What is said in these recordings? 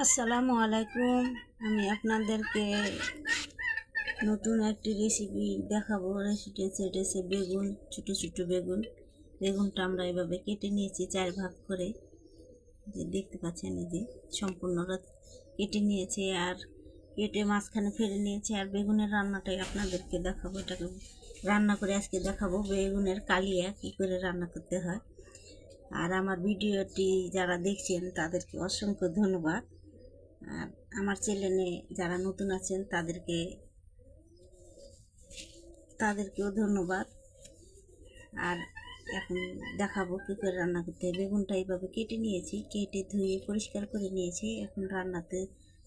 আসসালামু আলাইকুম। আমি আপনাদেরকে নতুন একটি রেসিপি দেখাবো। রেসিপিটা হচ্ছে বেগুন, ছোটো ছোটো বেগুন। বেগুনটা আমরা এভাবে কেটে নিয়েছি 4 ভাগ করে, যে দেখতে পাচ্ছেন এই যে সম্পূর্ণটা কেটে নিয়েছি আর কেটে মাঝখানে ফেলে নিয়েছি। আর বেগুনের রান্নাটাই আপনাদেরকে দেখাবো, এটাকে রান্না করে আজকে দেখাবো বেগুনের কালিয়া কী করে রান্না করতে হয়। আর আমার ভিডিওটি যারা দেখছেন তাদেরকে অসংখ্য ধন্যবাদ। আর আমার চ্যানেলে যারা নতুন আছেন তাদেরকেও ধন্যবাদ। আর এখন দেখাবো কী করে রান্না করতে হয়। বেগুনটা এইভাবে কেটে নিয়েছি, কেটে ধুয়ে পরিষ্কার করে নিয়েছি। এখন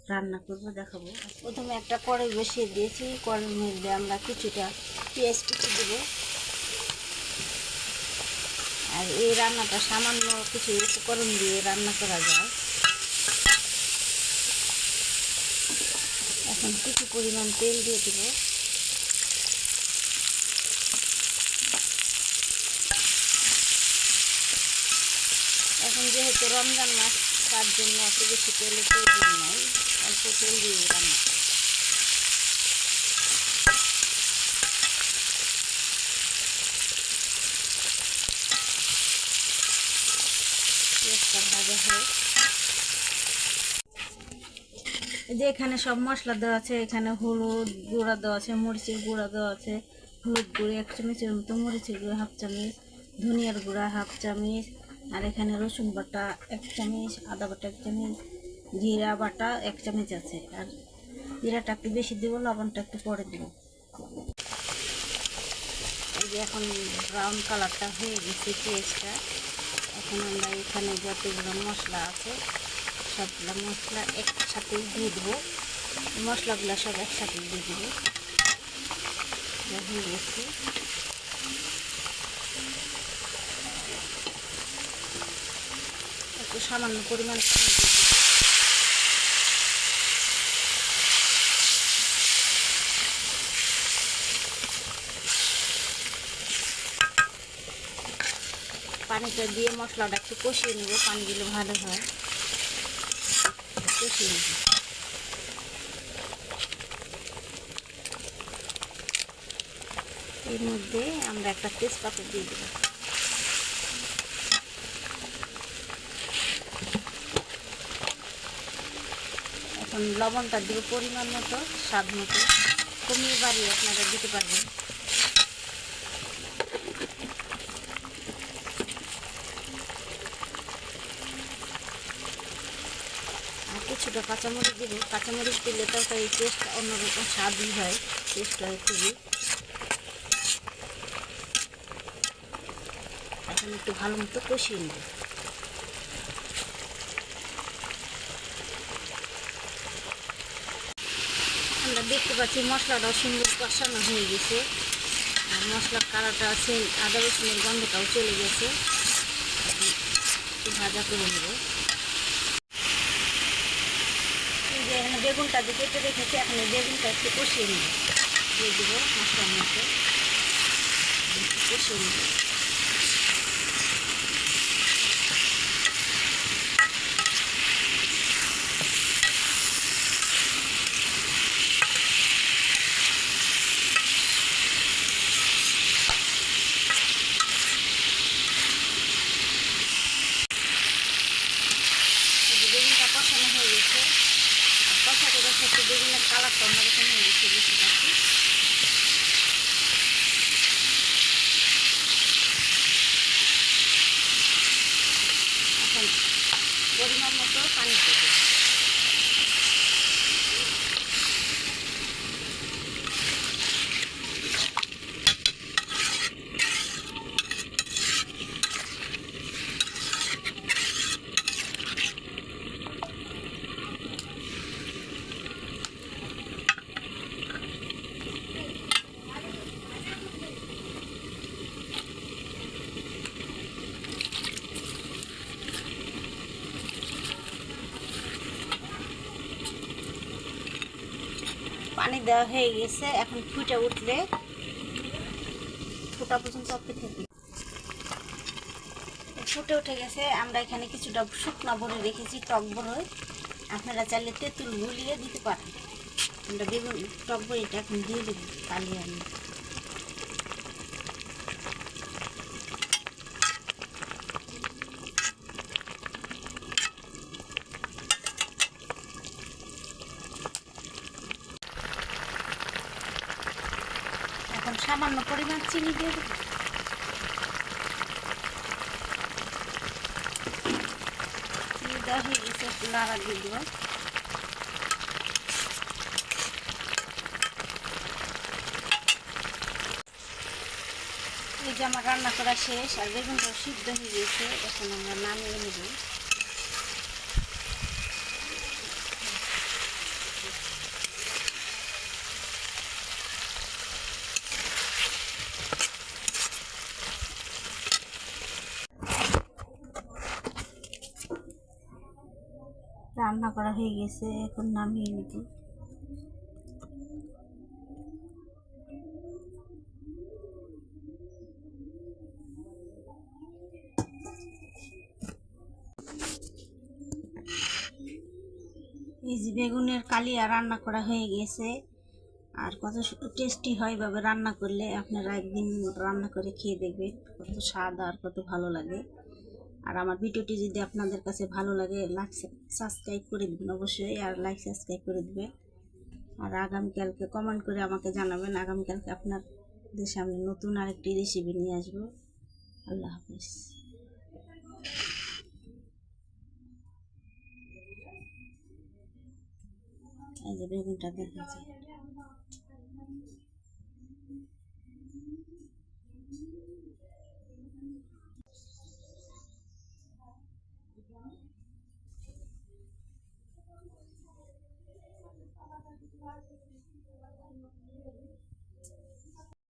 রান্না করব, দেখাবো। প্রথমে একটা কড়াই বসিয়ে দিয়েছি। কড়াইয়ের মধ্যে আমরা কিছুটা পেঁয়াজ কুচি দেবো। আর এই রান্নাটা সামান্য কিছু উপকরণ দিয়ে রান্না করা যায়। এখন কিছু পরিমাণ তেল দিয়ে দেবো। এখন যেহেতু রমজান মাস, তার জন্য অত বেশি তেলের প্রয়োজন নয়, অল্প তেল দিয়ে রান্না। পেঁয়াজটা ভাজা হয়। যে এখানে সব মশলা দেওয়া আছে, এখানে হলুদ গুঁড়া দেওয়া আছে, মরিচের গুঁড়া দেওয়া আছে, হলুদ গুঁড়ো 1 চামচের মতো, মরিচের গুঁড়ো 1/2 চামচ, ধনিয়ার গুঁড়া 1/2 চামচ, আর এখানে রসুন বাটা 1 চামচ, আদা বাটা 1 চামচ, জিরা বাটা 1 চামচ আছে। আর জিরাটা একটু বেশি দেবো, লবণটা একটু পরে দেবো। এই যে এখন ব্রাউন কালারটা হয়ে গেছে পেঁয়াজটা। এখন আমরা এখানে যতগুলো মশলা আছে সবগুলো মশলা একসাথে দিয়ে দেবো। মশলাগুলো সব একসাথে দিয়ে দেবো। হয়ে গেছে। একটু সামান্য পরিমাণ পানি দিয়ে দেবো। পানিটা দিয়ে মশলাটা একটু কষিয়ে নেবো। পানি দিলে ভালো হয়, কষিয়ে নেব। এর মধ্যে আমরা একটা তেজপাতা দিয়ে দেবো। এখন লবণটা দিব পরিমাণ মতো, স্বাদ মতো, কমিয়ে বাড়িয়ে আপনারা দিতে পারবেন। আর কিছুটা কাঁচামরিচ দিব। কাঁচামরিচ দিলে তরকারি টেস্ট অন্যরকম স্বাদই হয়, টেস্ট হয় খুবই। এখন একটু ভালো মতো কষিয়ে নেব। আমরা দেখতে পাচ্ছি মশলাটাও সুন্দর কষানো হয়ে গেছে। আর মশলার কালারটা আছে, আদা রসুনের গন্ধটাও চলে গেছে। এখন একটু ভাজা করে নেব। এই যে এখানে বেগুনটা দিয়ে কেটে রেখেছি, এখন বেগুনটা একটু কষিয়ে নেব। দিয়ে দেবো মশলার মধ্যে, একটু কষিয়ে নেব। বেগুনটা কষানো হয়ে গেছে। কষাতে কষাতে বেগুনের কালারটা অন্যরকম হয়ে গেছে, বুঝতে পারছি। এখন পরিমাণ মতো পানি দেবো। পানি দেওয়া হয়ে গেছে। এখন ফুটে উঠলে ফোটা পর্যন্ত অপেক্ষা করি। ফুটে উঠে গেছে। আমরা এখানে কিছুটা শুকনো বড়ি রেখেছি, টক বড়ই। আপনারা চাইলে তেঁতুল গুলিয়ে দিতে পারেন। আমরা বেগুন টক বড়িটা এখন দিয়ে দেবো কালি আমি। এখন সামান্য পরিমাণ চিনি দিয়ে দেবো। চিনি দেওয়া হয়ে গেছে, একটু নাড়া দিয়ে দেবো। এই যে আমার রান্না করা শেষ, আর বেগুনটাও সিদ্ধ হয়ে গেছে। এখন আমরা নামিয়ে নেব। রান্না করা হয়ে গেছে, এখন নামিয়ে নেব। এই যে বেগুনের কালিয়া রান্না করা হয়ে গেছে। আর কত টেস্টি হয় এভাবে রান্না করলে, আপনারা একদিন রান্না করে খেয়ে দেখবেন কত স্বাদ আর কত ভালো লাগে। আর আমার ভিডিওটি যদি আপনাদের কাছে ভালো লাগে, লাইক সাবস্ক্রাইব করে দেবেন অবশ্যই, আর লাইক সাবস্ক্রাইব করে দেবেন। আর আগামীকালকে কমেন্ট করে আমাকে জানাবেন, আগামীকালকে আপনাদের সামনে নতুন আরেকটি রেসিপি নিয়ে আসবো। আল্লাহ হাফিজ। এই যে বেগুনটা দেখা যায়।